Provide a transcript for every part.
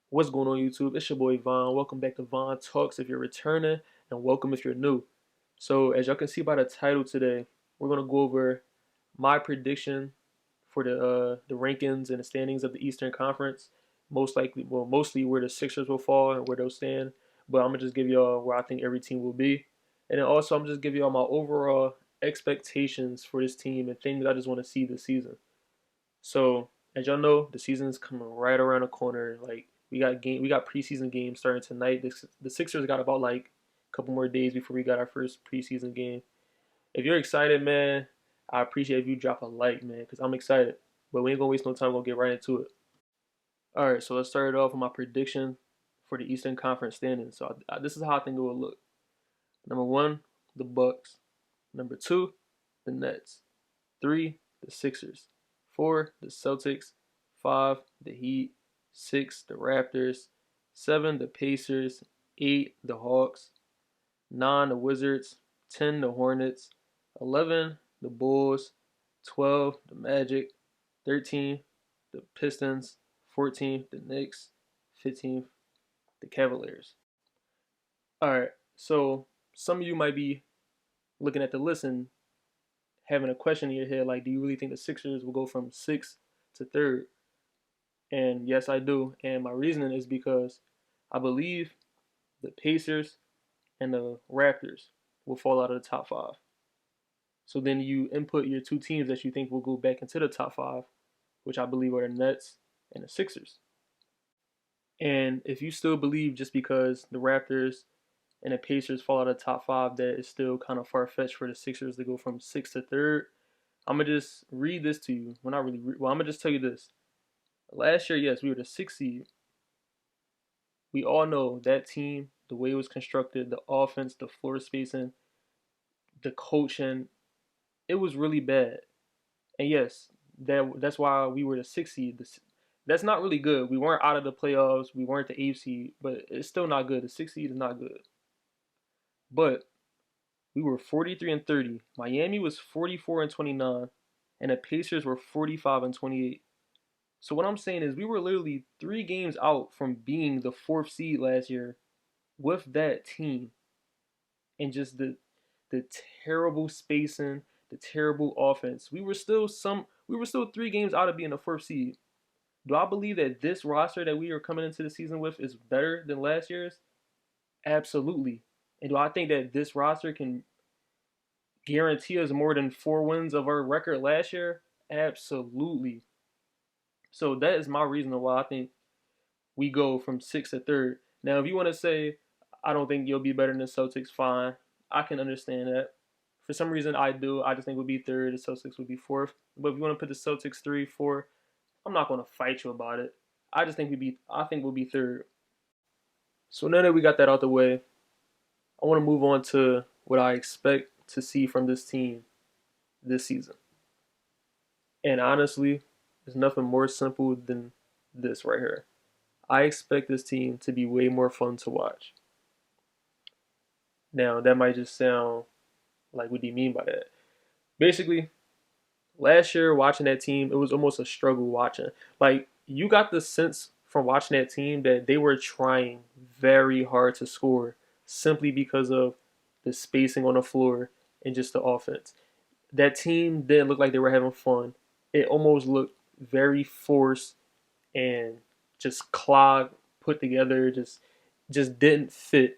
What's going on, YouTube? It's your boy Vaughn. Welcome back to Vaughn Talks if you're returning, and welcome if you're new. So, as y'all can see by the title today, we're gonna go over my prediction for the rankings and the standings of the Eastern Conference. Mostly where the Sixers will fall and where they'll stand. But I'm gonna just give y'all where I think every team will be, and then also I'm just giving y'all my overall expectations for this team and things I just want to see this season. So as y'all know, the season is coming right around the corner. Like we got preseason games starting tonight. The Sixers got about like a couple more days before we got our first preseason game. If you're excited, man, I appreciate if you drop a like, man, because I'm excited. But we ain't gonna waste no time. We're gonna get right into it. All right, so let's start it off with my prediction for the Eastern Conference standings. So this is how I think it will look. Number one, the Bucks. Number two, the Nets. Three, the Sixers. Four, the Celtics. Five, the Heat. Six, the Raptors. Seven, the Pacers. Eight, the Hawks. Nine, the Wizards. 10, the Hornets. 11, the Bulls. 12, the Magic. 13, the Pistons. 14, the Knicks. 15, the Cavaliers. All right, so some of you might be looking at the list and having a question in your head like, do you really think the Sixers will go from sixth to third? And yes, I do. And my reasoning is because I believe the Pacers and the Raptors will fall out of the top five. So then you input your two teams that you think will go back into the top five, which I believe are the Nets and the Sixers. And if you still believe just because the Raptors and the Pacers fall out of the top five that it's still kind of far fetched for the Sixers to go from sixth to third, I'm gonna just read this to you. Well, not really. Well, I'm gonna just tell you this. Last year, yes, we were the sixth seed. We all know that team, the way it was constructed, the offense, the floor spacing, the coaching, it was really bad. And yes, that's why we were the sixth seed. That's not really good. We weren't out of the playoffs. We weren't the eighth seed, but it's still not good. The sixth seed is not good. But we were 43 and 30. Miami was 44 and 29, and the Pacers were 45 and 28. So what I'm saying is we were literally 3 games out from being the fourth seed last year with that team, and just the terrible spacing, the terrible offense. We were still 3 games out of being the fourth seed. Do I believe that this roster that we are coming into the season with is better than last year's? Absolutely. And do I think that this roster can guarantee us more than 4 wins of our record last year? Absolutely. So that is my reason why I think we go from sixth to third. Now, if you want to say, I don't think you'll be better than the Celtics, fine. I can understand that. For some reason, I do. I just think we'll be third. The Celtics would be fourth. But if you want to put the Celtics 3, 4, I'm not going to fight you about it. I think we'll be third. So now that we got that out the way, I want to move on to what I expect to see from this team this season. And honestly, there's nothing more simple than this right here. I expect this team to be way more fun to watch. Now, that might just sound like, what do you mean by that? Basically, last year watching that team, it was almost a struggle watching. Like, you got the sense from watching that team that they were trying very hard to score simply because of the spacing on the floor and just the offense. That team didn't look like they were having fun. It almost looked very forced and just clogged, put together, just didn't fit.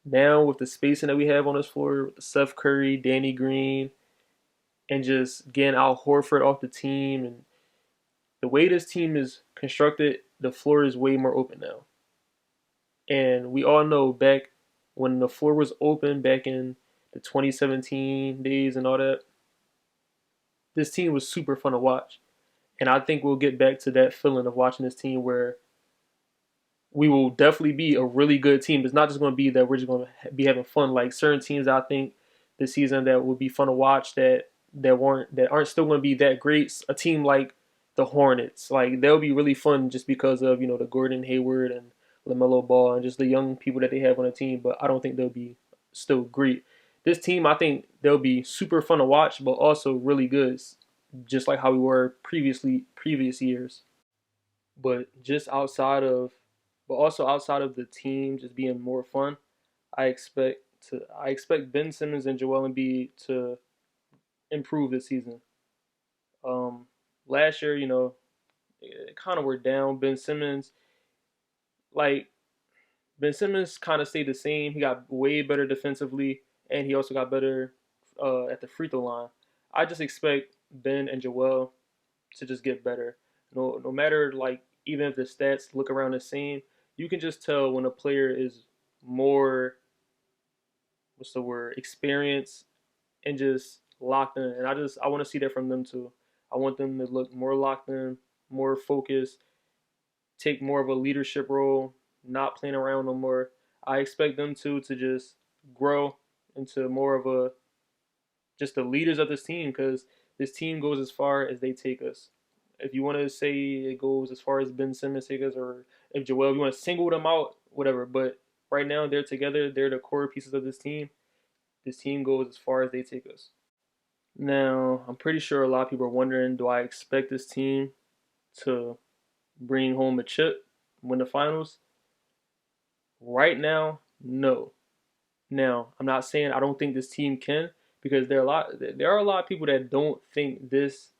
Now with the spacing that we have on this floor, with the Seth Curry, Danny Green, and just getting Al Horford off the team, and the way this team is constructed, the floor is way more open now. And we all know back when the floor was open back in the 2017 days and all that, this team was super fun to watch. And I think we'll get back to that feeling of watching this team where we will definitely be a really good team. It's not just going to be that we're just going to be having fun. Like certain teams, I think this season that will be fun to watch that aren't still going to be that great. A team like the Hornets, like they'll be really fun just because of the Gordon Hayward and LaMelo Ball and just the young people that they have on the team. But I don't think they'll be still great. This team, I think they'll be super fun to watch, but also really good, just like how we were previous years. But just outside of, but also outside of the team just being more fun, I expect Ben Simmons and Joel Embiid to improve this season. Um, Last year, it kind of were down. Like Ben Simmons, kind of stayed the same. He got way better defensively, and he also got better at the free throw line. I just expect Ben and Joel to just get better. No matter like even if the stats look around the same, you can just tell when a player is more what's the word experienced and just locked in. And I want to see that from them too. I want them to look more locked in, more focused, take more of a leadership role, not playing around no more. I expect them to just grow into more of a just the leaders of this team because this team goes as far as they take us. If you want to say it goes as far as Ben Simmons take us, or if Joel, if you want to single them out, whatever. But right now they're together. They're the core pieces of this team. This team goes as far as they take us. Now, I'm pretty sure a lot of people are wondering, do I expect this team to bring home a chip, win the finals? Right now, no. Now, I'm not saying I don't think this team can, because there are a lot of people that don't think this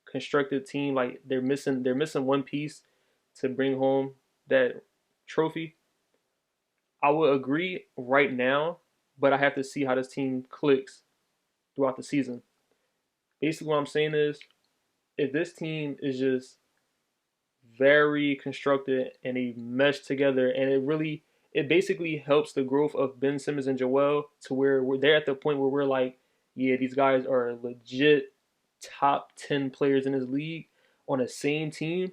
constructed team, like they're missing one piece to bring home that trophy. I would agree right now, but I have to see how this team clicks throughout the season. Basically what I'm saying is if this team is just very constructed and they mesh together, and it basically helps the growth of Ben Simmons and Joel to where they're at the point where we're like, yeah, these guys are legit top 10 players in this league on the same team.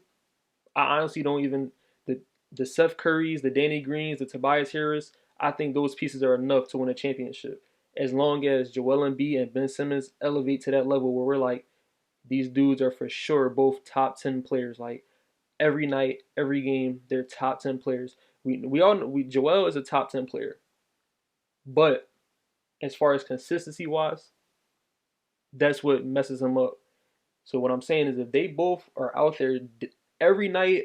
I honestly don't even the Seth Currys, the Danny Greens, the Tobias Harris. I think those pieces are enough to win a championship. As long as Joel Embiid and Ben Simmons elevate to that level where we're like, these dudes are for sure both top 10 players. Like every night, every game, they're top 10 players. We all Joel is a top 10 player, but as far as consistency wise, that's what messes him up. So what I'm saying is if they both are out there every night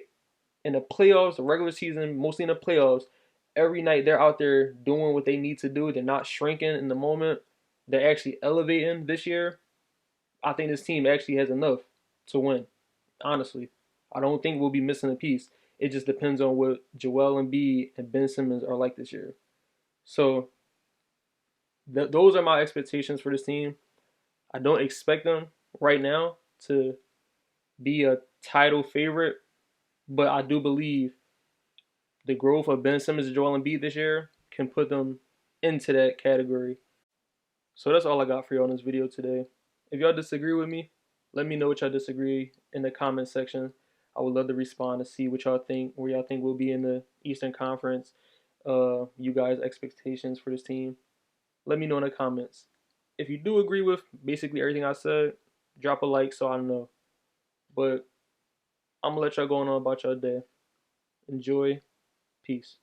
in the playoffs, the regular season, mostly in the playoffs, every night they're out there doing what they need to do. They're not shrinking in the moment. They're actually elevating this year. I think this team actually has enough to win. Honestly, I don't think we'll be missing a piece. It just depends on what Joel Embiid and Ben Simmons are like this year. So those are my expectations for this team. I don't expect them right now to be a title favorite, but I do believe the growth of Ben Simmons and Joel Embiid this year can put them into that category. So that's all I got for y'all in this video today. If y'all disagree with me, let me know what y'all disagree in the comment section. I would love to respond to see what y'all think, where y'all think we'll be in the Eastern Conference, you guys' expectations for this team. Let me know in the comments. If you do agree with basically everything I said, drop a like so I know. But I'm going to let y'all go on about y'all day. Enjoy. Peace.